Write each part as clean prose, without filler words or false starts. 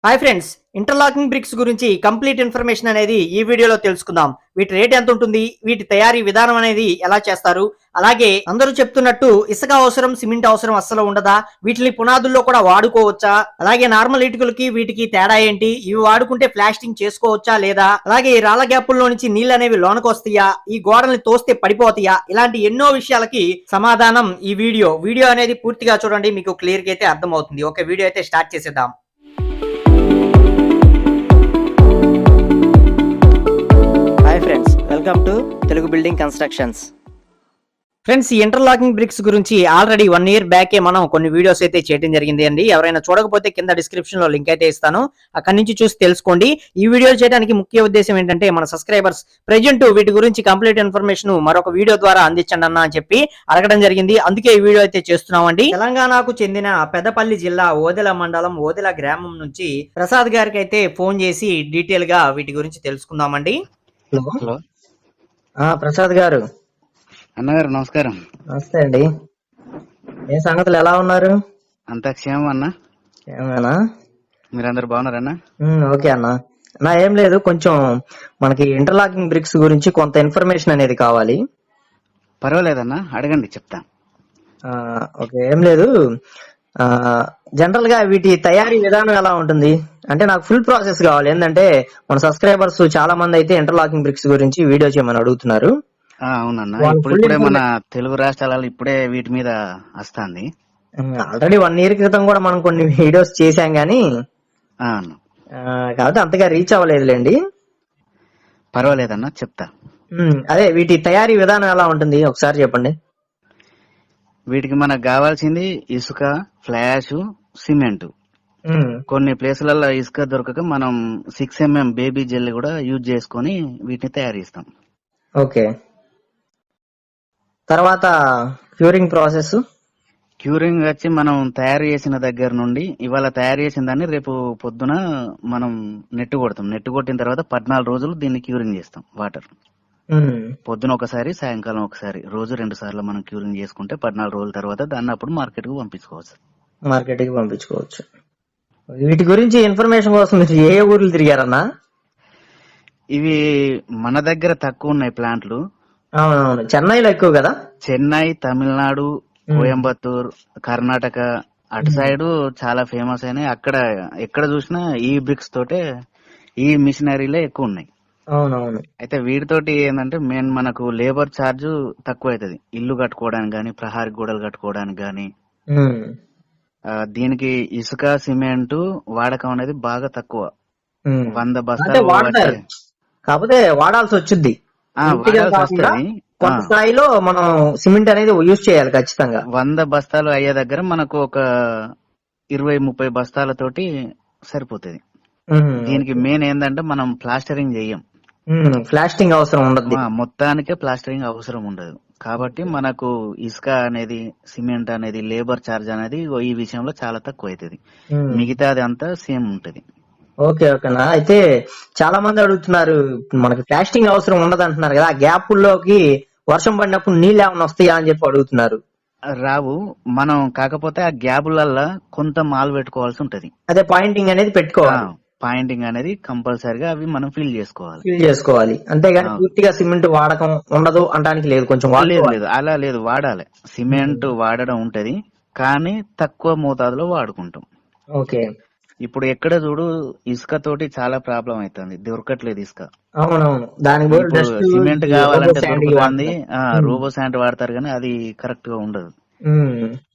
Hi friends, interlocking bricks గురించి complete information అనేది ఈ వీడియోలో తెలుసుకుందాం. వీటి రేట్ ఎంత ఉంటుంది, వీటి తయారీ విధానం అనేది ఎలా చేస్తారు, అలాగే అందరూ చెప్తున్నట్టు ఇసుక అవసరం, సిమెంట్ అవసరం అస్సలు ఉండదా, వీటిని పునాదుల్లో కూడా వాడుకోవచ్చా, అలాగే నార్మల్ ఇటుకలకి వీటికి తేడా ఏంటి, ఇవి వాడుకుంటే ప్లాస్టింగ్ చేసుకోవచ్చా లేదా, అలాగే ఈ రాళ్ల గ్యాపుల్లో నుంచి నీళ్ళు అనేవి లోనకు వస్తాయా, ఈ గోడల్ని తోస్తే పడిపోతాయా, ఇలాంటి ఎన్నో విషయాలకి సమాధానం ఈ వీడియో అనేది పూర్తిగా చూడండి, మీకు క్లియర్ గా అయితే అర్థం అవుతుంది. ఓకే, వీడియో అయితే స్టార్ట్ చేసేద్దాం. Hi friends, welcome to Telugu building constructions. Friends, ఈ ఇంటర్లాకింగ్ బ్రిక్స్ గురించి ఆల్రెడీ 1 year బ్యాకే మనం కొన్ని వీడియోస్ అయితే చేయడం జరిగింది అండి. ఎవరైనా చూడకపోతే కింద డిస్క్రిప్షన్ లో లింక్ అయితే ఇస్తాను, అక్కడి నుంచి చూసి తెలుసుకోండి. ఈ వీడియో చేయడానికి ముఖ్య ఉద్దేశం ఏంటంటే మన సబ్స్క్రైబర్స్ ప్రెజెంట్ వీటి గురించి కంప్లీట్ ఇన్ఫర్మేషన్ మరొక వీడియో ద్వారా అందించండి అన్న అని చెప్పి అడగడం జరిగింది. అందుకే ఈ వీడియో అయితే చేస్తున్నామండి. తెలంగాణకు చెందిన పెద్దపల్లి జిల్లా ఓదెల మండలం ఓదెల గ్రామం నుంచి ప్రసాద్ గారికి అయితే ఫోన్ చేసి డీటెయిల్ గా వీటి గురించి తెలుసుకుందామండి. హలో ప్రసాద్ గారు. అన్నగారు నమస్కారం. నమస్తే అండి. ఏ సంగతులు ఎలా ఉన్నారు? అంతా క్షేమం అన్న. ఏమేనా? మీరందరు బాగున్నారన్నా? ఓకే అన్న. నా ఏం లేదు, కొంచెం మనకి ఇంటర్లాకింగ్ బ్రిక్స్ గురించి కొంత ఇన్ఫర్మేషన్ అనేది కావాలి. పర్వాలేదన్నా, అడగండి చెప్తా. ఓకే, ఏం లేదు, జనరల్ గా వీటి తయారీ విధానం ఎలా ఉంటుంది అంటే నాకు ఫుల్ ప్రాసెస్ కావాలి. ఏంటంటే మన సబ్స్క్రైబర్స్ చాలా మంది అయితే ఇంటర్లాకింగ్ బ్రిక్స్ గురించి వీడియో చేయమని అడుగుతున్నారు. అవునన్నా, ఇప్పుడే మన తెలుగు రాష్ట్రాలలో ఇప్పుడే వీటి మీద వస్తుంది. ఆల్రెడీ 1 year క్రితం కూడా మనం కొన్ని వీడియోస్ చేశాం గానీ కాబట్టి అంతగా రీచ్ అవ్వలేదులేండి. పర్వాలేదన్నా, చెప్తా. అదే వీటి తయారీ విధానం ఎలా ఉంటుంది ఒకసారి చెప్పండి. వీటికి మనకు కావాల్సింది ఇసుక, ఫ్లాష్, సిమెంట్. కొన్ని ప్లేసులలో ఇసుక దొరకక మనం 6 mm బేబీ జెల్ కూడా యూజ్ చేసుకొని వీటిని తయారు చేస్తాం. ఓకే, తర్వాత క్యూరింగ్ ప్రాసెస్. క్యూరింగ్ వచ్చి మనం తయారు చేసిన దగ్గర నుండి ఇవాళ తయారు చేసిన దాన్ని రేపు పొద్దున మనం నెట్టు కొడతాం. నెట్టు కొట్టిన తర్వాత 14 రోజులు దీన్ని క్యూరింగ్ చేస్తాం. వాటర్ పొద్దున ఒకసారి, సాయంకాలం ఒకసారి, రోజు 2 సార్లు మనం క్యూరింగ్ చేసుకుంటే 14 రోజుల తర్వాత దాన్ని అప్పుడు మార్కెట్ కు పంపించుకోవచ్చు. వీటి గురించి ఇన్ఫర్మేషన్ కోసం మీరు ఏ ఊర్లు తిరిగారన్నా? ఇవి మన దగ్గర తక్కువ ఉన్నాయి ప్లాంట్లు. అవునవును, చెన్నైలో ఎక్కువ కదా. చెన్నై, తమిళనాడు, కోయంబత్తూర్, కర్ణాటక అటు సైడ్ చాలా ఫేమస్ అయినాయి. అక్కడ ఎక్కడ చూసినా ఈ బ్రిక్స్ తోటే, ఈ మిషనరీలే ఎక్కువ ఉన్నాయి. అవునవును. అయితే వీటితోటి ఏంటంటే మెయిన్ మనకు లేబర్ ఛార్జ్ తక్కువ అవుతుంది. ఇల్లు కట్టుకోవడానికి గానీ, ప్రహారీ గోడలు కట్టుకోవడానికి గానీ. దీనికి ఇసుక, సిమెంట్ వాడకం అనేది బాగా తక్కువ. 100 బస్తాలు కాకపోతే వాడాల్సి వచ్చింది. కొంత వస్తుంది. స్థాయిలో మనం సిమెంట్ అనేది యూజ్ చేయాలి ఖచ్చితంగా. 100 బస్తాలు అయ్యే దగ్గర మనకు ఒక 20-30 బస్తాలతోటి సరిపోతుంది. దీనికి మెయిన్ ఏంటంటే మనం ప్లాస్టరింగ్ చెయ్యం. ప్లాస్టింగ్ అవసరం ఉండదు, మొత్తానికే ప్లాస్టరింగ్ అవసరం ఉండదు. కాబట్టి మనకు ఇసుక అనేది, సిమెంట్ అనేది, లేబర్ ఛార్జ్ అనేది ఈ విషయంలో చాలా తక్కువ అవుతుంది. మిగతాది అంతా సేమ్ ఉంటది. ఓకే ఓకేనా. అయితే చాలా మంది అడుగుతున్నారు, మనకి ప్లాస్టింగ్ అవసరం ఉండదు అంటున్నారు కదా, ఆ గ్యాపుల్లోకి వర్షం పడినప్పుడు నీళ్ళు ఏమైనా వస్తాయా అని చెప్పి అడుగుతున్నారు. రావు. మనం కాకపోతే ఆ గ్యాపులల్లా కొంత మాల్ పెట్టుకోవాల్సి ఉంటది. అదే పాయింటింగ్ అనేది పెట్టుకోవాలి. పాయింటింగ్ అనేది కంపల్సరిగా అవి మనం ఫిల్ చేసుకోవాలి. అంతేగాని పూర్తిగా సిమెంట్ వాడకం ఉండదు అనడానికి లేదు. కొంచెం లేదు, అలా లేదు, వాడాలి. సిమెంట్ వాడడం ఉంటది, కానీ తక్కువ మోతాదులో వాడుకుంటాం. ఓకే. ఇప్పుడు ఎక్కడ చూడు ఇసుక తోటి చాలా ప్రాబ్లం అవుతుంది, దొరకట్లేదు ఇసుక. అవునవును, దానికి సిమెంట్ కావాలంటే దొరుకుతుంది. రోబో శాండ్ వాడతారు కానీ అది కరెక్ట్ గా ఉండదు.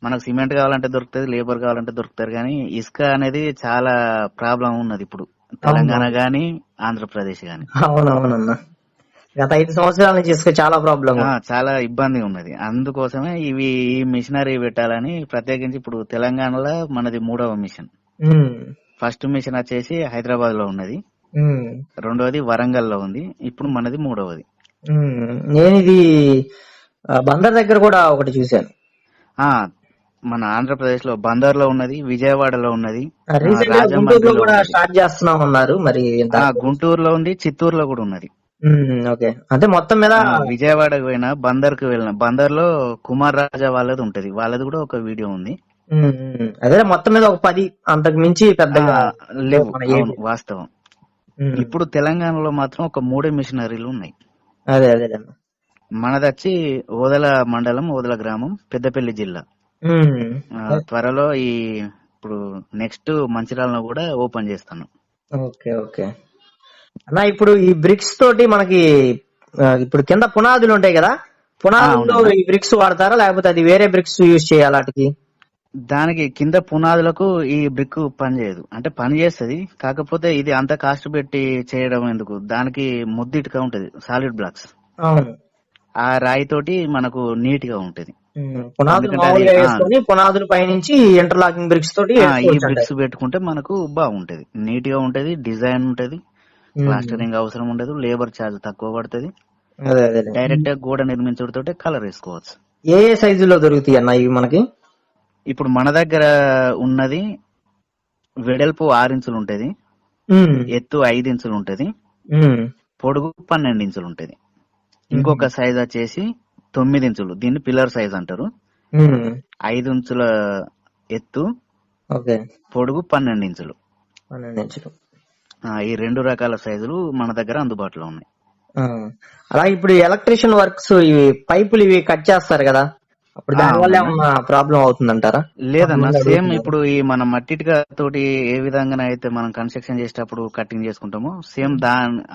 మనకు సిమెంట్ కావాలంటే దొరుకుతుంది, లేబర్ కావాలంటే దొరుకుతారు, కానీ ఇసుక అనేది చాలా ప్రాబ్లం ఉన్నది ఇప్పుడు తెలంగాణ గానీ, ఆంధ్రప్రదేశ్ గానీ. అవునవునన్నా, గత 5 సంవత్సరాల నుంచి ఇసుక చాలా ప్రాబ్లం, చాలా ఇబ్బంది ఉన్నది. అందుకోసమే ఈ మిషనరీ పెట్టాలని ప్రత్యేకించి ఇప్పుడు తెలంగాణలో మనది 3వ మిషన్. ఫస్ట్ మిషన్ వచ్చేసి హైదరాబాద్ లో ఉన్నది, 2వది వరంగల్ లో ఉంది, ఇప్పుడు మనది 3వది. నేను ఇది బందర్ దగ్గర కూడా ఒకటి చూశాను. మన ఆంధ్రప్రదేశ్ లో బందర్ లో ఉన్నది, విజయవాడలో ఉన్నది, స్టార్ట్ చేస్తున్నాం అన్నారు. మరి గుంటూరులో ఉంది, చిత్తూరులో కూడా ఉన్నది. ఓకే, అంటే మొత్తం మీద విజయవాడకు పోయినా, బందర్ కు వెళ్ళిన, బందర్ లో కుమార్ రాజా వాళ్ళది ఉంటది, వాళ్ళది కూడా ఒక వీడియో ఉంది. అదే మొత్తం మీద ఒక 10 అంతకు మించి పెద్దగా లేవు. మన అవును, ఏపీ. వాస్తవం. ఇప్పుడు తెలంగాణలో మాత్రం ఒక 3 మిషనరీలు ఉన్నాయి. అదే అదే మనదచ్చి ఓదల మండలం, ఓదల గ్రామం, పెద్దపల్లి జిల్లా. త్వరలో ఇప్పుడు నెక్స్ట్ మంచిర్యాలలో కూడా ఓపెన్ చేస్తాను. ఓకే ఓకే అన్న, ఇప్పుడు ఈ బ్రిక్స్ తోటి మనకి ఇప్పుడు కింద పునాదులు ఉంటాయి కదా, పునాదుల్లో అవునన్నా. ఈ బ్రిక్స్ వాడతారా లేకపోతే అది వేరే బ్రిక్స్ యూజ్ చేయాలి వాటికి? దానికి కింద పునాదులకు ఈ బ్రిక్ పని చేయదు. అంటే పని చేస్తుంది, కాకపోతే ఇది అంత కాస్ట్ పెట్టి చేయడం ఎందుకు, దానికి ముద్దిటిగా ఉంటది, సాలిడ్ బ్లాక్స్. అవును, ఆ రాయి తోటి మనకు నీట్ గా ఉంటది. పునాదులు ఎందుకంటే అది మామూలుగా వేసుకొని పునాదుల పైనుంచి ఇంటర్లాకింగ్ బ్రిక్స్ తోటి ఈ వేసుకోవచ్చు బ్రిక్స్ అంటారు. పెట్టుకుంటే మనకు బాగుంటది, నీట్ గా ఉంటది, డిజైన్ ఉంటది, ప్లాస్టరింగ్ అవసరం ఉండదు, లేబర్ ఛార్జ్ తక్కువ పడుతుంది. అదే అదే డైరెక్ట్ గా గోడ నిర్మించడంతో కలర్ వేసుకోవచ్చు. ఏ ఏ సైజులో దొరుకుతాయి అన్న ఇవి మనకి? ఇప్పుడు మన దగ్గర ఉన్నది వెడల్పు 6 ఇంచులు ఉంటది, ఎత్తు 5 ఇంచులు ఉంటది, పొడుగు 12 ఇంచులు ఉంటది. ఇంకొక సైజ్ వచ్చేసి 9 ఇంచులు, దీన్ని పిల్లర్ సైజ్ అంటారు. 5 ఇంచుల ఎత్తు, పొడుగు 12 ఇంచులు. 12 ఇంచులు. ఈ 2 రకాల సైజులు మన దగ్గర అందుబాటులో ఉన్నాయి. అలా ఇప్పుడు ఎలక్ట్రీషియన్ వర్క్స్ ఇవి పైపులు ఇవి కట్ చేస్తారు కదా, అప్పుడు దానివల్ల ఏమన్నా ప్రాబ్లం అవుతుందంటారా? లేదన్నా, సేమ్ ఇప్పుడు ఈ మన మట్టిటిగా తోటి ఏ విధంగా అయితే మనం కన్స్ట్రక్షన్ చేసేటప్పుడు కటింగ్ చేసుకుంటామో సేమ్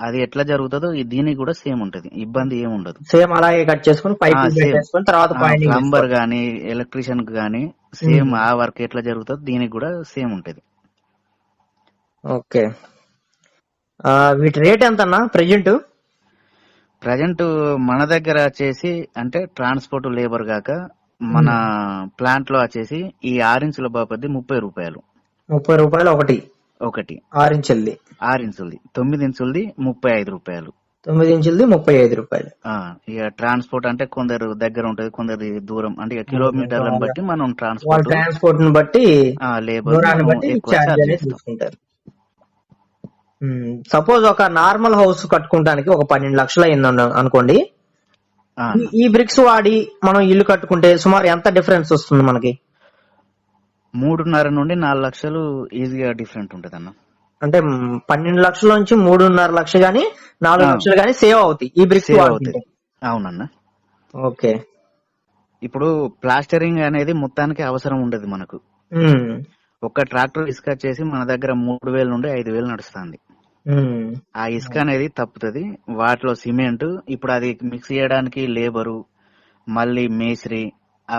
అది ఎట్లా జరుగుతుందో దీనికి కూడా సేమ్ ఉంటది, ఇబ్బంది ఏమి ఉండదు. సేమ్ అలాగే కట్ చేసుకుని పైపులు పెట్టేసుకొని తర్వాత ప్లంబర్ గానీ ఎలక్ట్రీషియన్ గానీ సేమ్ ఆ వర్క్ ఎట్లా జరుగుతుందో దీనికి కూడా సేమ్ ఉంటది. ఓకే, వీటి రేట్ ఎంత అన్న ప్రజెంట్ మన దగ్గర వచ్చేసి అంటే ట్రాన్స్పోర్ట్ లేబర్ గాక మన ప్లాంట్ లో వచ్చేసి ఈ 6 ఇంచుల బాపతి 30 రూపాయలు. 30 రూపాయలు ఒకటి 6 ఇంచులది. 6 ఇంచులది 9 ఇంచులది 35 రూపాయలు. 9 ఇంచులది 35 రూపాయలు. ఇక ట్రాన్స్పోర్ట్ అంటే కొందరు దగ్గర ఉంటది, కొందరు దూరం, అంటే కిలోమీటర్లను బట్టి మనం ట్రాన్స్పోర్ట్ ని బట్టి లేబర్ ఎక్కువ ఛార్జ్ తీసుకుంటారు. సపోజ్ ఒక నార్మల్ హౌస్ కట్టుకోవడానికి ఒక 12 లక్షలు అయింది అనుకోండి, ఈ బ్రిక్స్ వాడి మనం ఇల్లు కట్టుకుంటే సుమారు ఎంత డిఫరెన్స్ వస్తుంది మనకి? 3.5 నుండి 4 లక్షలు ఈజీగా డిఫరెంట్ ఉంటది అన్న. అంటే 12 లక్షల నుంచి 3.5 లక్షలు గానీ 4 లక్షలు గానీ సేవ్ అవుతాయి ఈ బ్రిక్స్ వాడుతుంటే. అవునన్న. ఓకే, ఇప్పుడు ప్లాస్టరింగ్ అనేది మొత్తానికి అవసరం ఉండదు మనకు. ఒక ట్రాక్టర్ ఇసుక చేసి మన దగ్గర 3,000 నుండి 5,000 నడుస్తుంది. ఆ ఇసుక అనేది తప్పుతుంది, వాటిలో సిమెంట్, ఇప్పుడు అది మిక్స్ చేయడానికి లేబరు, మళ్ళీ మేస్త్రి, ఆ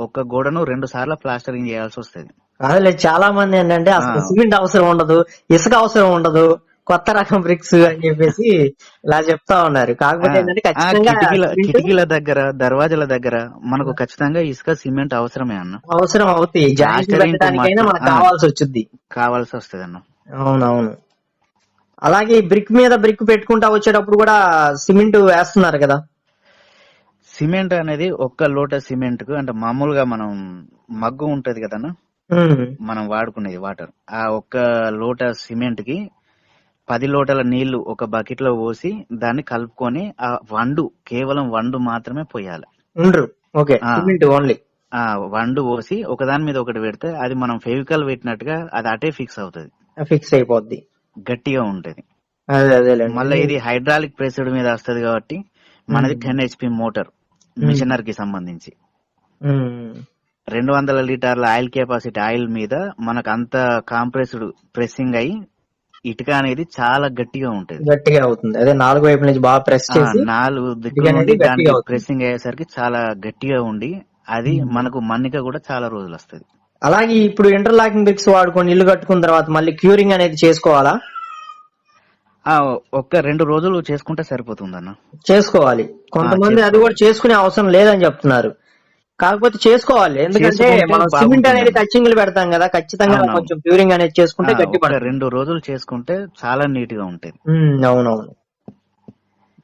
ఒక్క గోడను 2 సార్లు ప్లాస్టరింగ్ చేయాల్సి వస్తుంది. అదే చాలా మంది ఏంటంటే అసలు సిమెంట్ అవసరం ఉండదు, ఇసుక అవసరం ఉండదు, కొత్త రకం బ్రిక్స్ అని చెప్పేసి ఇలా చెప్తా ఉన్నారు. కాకపోతే ఏంటంటే కిటికీల దగ్గర, దర్వాజాల దగ్గర మనకు ఖచ్చితంగా ఇసుక సిమెంట్ అవసరమే అన్న, అవసరం అవుతాయి. కావాల్సి వస్తుంది అన్న. అవునవును. అలాగే బ్రిక్ మీద బ్రిక్ పెట్టుకుంటా వచ్చేటప్పుడు కూడా సిమెంట్ వేస్తున్నారు కదా. సిమెంట్ అనేది ఒక్క లోట సిమెంట్ కు, అంటే మామూలుగా మనం మగ్గు ఉంటది కదన్నా, మనం వాడుకునేది వాటర్, ఆ ఒక్క లోట సిమెంట్ కి 10 లోటల నీళ్లు ఒక బకెట్ లో పోసి దాన్ని కలుపుకొని ఆ కేవలం వండు మాత్రమే పోయాలి. వండు పోసి ఒకదాని మీద ఒకటి పెడితే అది మనం ఫెవికల్ పెట్టినట్టుగా అది అటే ఫిక్స్ అవుతుంది, ఫిక్స్ అయిపోద్ది, గట్టిగా ఉంటది. మళ్ళీ ఇది హైడ్రాలిక్ ప్రెస్డ్ మీద వస్తది కాబట్టి మనది 10 HP మోటార్, మిషనర్ కి సంబంధించి 200 లీటర్ల ఆయిల్ కెపాసిటీ ఆయిల్ మీద మనకు అంత కాంప్రెస్డ్ ప్రెస్సింగ్ అయ్యి ఇటుక అనేది చాలా గట్టిగా ఉంటది, గట్టిగా అవుతుంది. అదే 4 వైపుల నుంచి బాగా ప్రెస్ చేసి 4 దిక్కుల నుండి దానికి ప్రెస్సింగ్ అయ్యేసరికి చాలా గట్టిగా ఉండి అది మనకు మన్నిక కూడా చాలా రోజులు వస్తుంది. అలాగే ఇప్పుడు ఇంటర్లాకింగ్ బ్రిక్స్ వాడుకొని ఇల్లు కట్టుకున్న తర్వాత మళ్ళీ క్యూరింగ్ అనేది చేసుకోవాలా? ఒక్క 2 రోజులు చేసుకుంటే సరిపోతుందన్న. చేసుకోవాలి, కొంతమంది అది కూడా చేసుకునే అవసరం లేదని చెప్తున్నారు. కాకపోతే చేసుకోవాలి, ఎందుకంటే మనం సిమెంట్ అనేది టచింగ్లు పెడతాం కదా, ఖచ్చితంగా కొంచెం క్యూరింగ్ అనేది చేసుకుంటే గట్టి పడుతుంది. 2 రోజులు చేసుకుంటే చాలా నీట్ గా ఉంటుంది. అవునవును.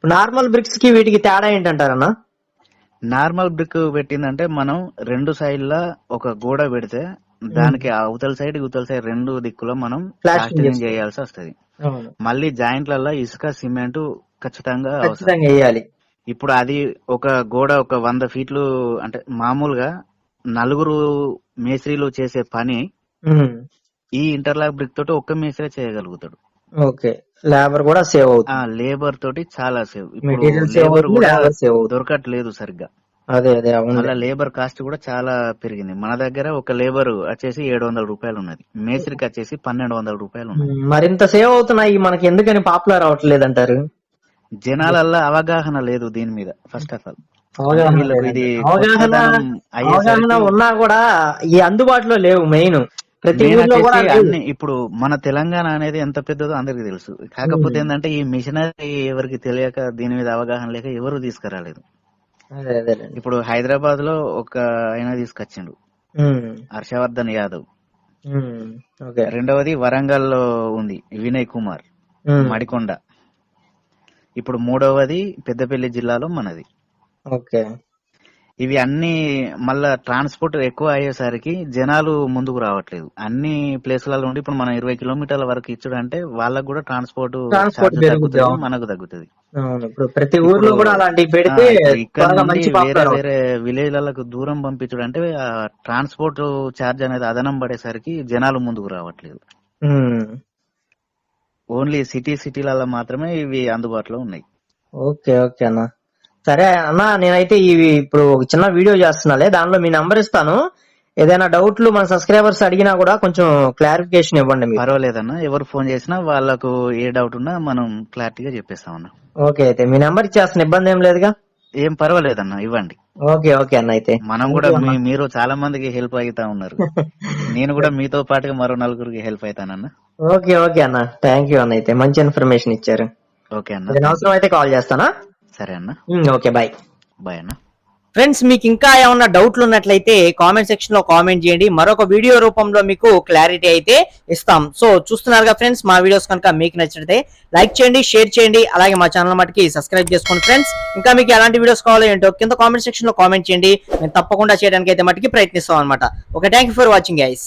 నార్మల్ బ్రిక్స్ కి వీటికి తేడా ఏంటంటారన్నా? నార్మల్ బ్రిక్ పెట్టిందంటే మనం 2 సైడ్ల ఒక గోడ పెడితే దానికి అవతల సైడ్ ఇవతల సైడ్ 2 దిక్కులో మనం ప్లాస్టరింగ్ చేయాల్సి వస్తుంది. మళ్ళీ జాయింట్లలో ఇసుక సిమెంట్ ఖచ్చితంగా వేయాలి. ఇప్పుడు అది ఒక గోడ ఒక 100 ఫీట్లు, అంటే మామూలుగా నలుగురు మేస్త్రీలు చేసే పని ఈ ఇంటర్లాక్ బ్రిక్ తోటి ఒక్క మేస్త్రి చేయగలుగుతాడు. ఓకే, లేబర్ కూడా సేవ్ అవుతుంది. లేబర్ తోటి చాలా సేవ్. ఇప్పుడు మెటీరియల్ సేవ్ లేబర్ అవుతుంది, కూడా లేబర్ సేవ్ అవుతుంది. దొరకట్లేదు సరిగ్గా. అదే అవును. మళ్ళీ లేబర్ కాస్ట్ కూడా చాలా పెరిగింది. మన దగ్గర ఒక లేబర్ వచ్చేసి 700 రూపాయలు ఉన్నది, మేస్త్రికి వచ్చేసి 1200 రూపాయలు ఉన్నది. మరింత సేవ్ అవుతున్నాయి, మనకి ఎందుకని పాపులర్ అవ్వట్లేదు అంటారు? జనాలల్లో అవగాహన లేదు దీని మీద. ఫస్ట్ ఆఫ్ ఆల్ ఇది అవగాహన ఉన్నా కూడా ఈ అందుబాటులో లేవు. మెయిన్ ప్రతి ఊర్లో కూడా అన్ని ఇప్పుడు మన తెలంగాణ అనేది ఎంత పెద్దదో అందరికి తెలుసు. కాకపోతే ఏంటంటే ఈ మిషనరీ ఎవరికి తెలియక, దీని మీద అవగాహన లేక ఎవరు తీసుకురాలేదు. ఇప్పుడు హైదరాబాద్ లో ఒక ఆయన తీసుకొచ్చిండు, హర్షవర్ధన్ యాదవ్. రెండవది వరంగల్ లో ఉంది, వినయ్ కుమార్ మడికొండ. ఇప్పుడు మూడవది పెద్దపల్లి జిల్లాలో మనది. ఓకే, ఇవి అన్ని మళ్ళా ట్రాన్స్పోర్ట్ ఎక్కువ అయ్యేసరికి జనాలు ముందుకు రావట్లేదు. అన్ని ప్లేసులలో ఉండి ఇప్పుడు మనం 20 కిలోమీటర్ల వరకు ఇచ్చుడంటే వాళ్ళకు కూడా ట్రాన్స్పోర్ట్ తగ్గుతుంది, మనకు తగ్గుతుంది. ప్రతి ఊర్లో కూడా అలాంటి పెడితే ఇక్కడ నుండి వేరే వేరే విలేజ్లకు దూరం పంపించడం అంటే ట్రాన్స్పోర్ట్ ఛార్జ్ అనేది అదనం పడేసరికి జనాలు ముందుకు రావట్లేదు. ఓన్లీ సిటీలలో మాత్రమే ఇవి అందుబాటులో ఉన్నాయి. ఓకే ఓకే అన్న, సరే అన్న, నేనైతే ఇవి ఇప్పుడు ఒక చిన్న వీడియో చేస్తున్నాలే, దానిలో మీ నంబర్ ఇస్తాను. ఏదైనా డౌట్లు మన సబ్స్క్రైబర్స్ అడిగినా కూడా కొంచెం క్లారిఫికేషన్ ఇవ్వండి. పర్వాలేదన్నా, ఎవరు ఫోన్ చేసినా వాళ్ళకు ఏ డౌట్ ఉన్నా మనం క్లారిటీగా చెప్పేస్తామన్నా. ఓకే, అయితే మీ నెంబర్ ఇచ్చేస్తున్న, ఇబ్బంది ఏం లేదుగా? ఏం పర్వాలేదన్నా, ఇవ్వండి. ఓకే ఓకే అన్న, అయితే మనం కూడా మీరు చాలా మందికి హెల్ప్ అవుతా ఉన్నారు. నేను కూడా మీతో పాటుగా మరో నలుగురికి హెల్ప్ అవుతానన్నా. ఓకే ఓకే అన్న, థ్యాంక్ యూ అన్న, అయితే మంచి ఇన్ఫర్మేషన్ ఇచ్చారు. ఓకే అన్న, అవసరం అయితే కాల్ చేస్తానా? సరే అన్న, ఓకే, బాయ్. బాయ్ అన్న. ఫ్రెండ్స్, మీకు ఇంకా ఏమన్నా డౌట్లు ఉన్నట్లయితే కామెంట్ సెక్షన్ లో కామెంట్ చేయండి, మరొక వీడియో రూపంలో మీకు క్లారిటీ అయితే ఇస్తాం. సో చూస్తున్నారుగా ఫ్రెండ్స్, మా వీడియోస్ కనుక మీకు నచ్చినట్లయితే లైక్ చేయండి, షేర్ చేయండి, అలాగే మా ఛానల్ మటుకి సబ్స్క్రైబ్ చేసుకోండి. ఫ్రెండ్స్, ఇంకా మీకు ఎలాంటి వీడియోస్ కావాలో ఏంటో కింద కామెంట్ సెక్షన్ లో కామెంట్ చేయండి, మేము తప్పకుండా చేయడానికి అయితే మటుకి ప్రయత్నిస్తాం అనమాట. Okay, thank you for watching guys.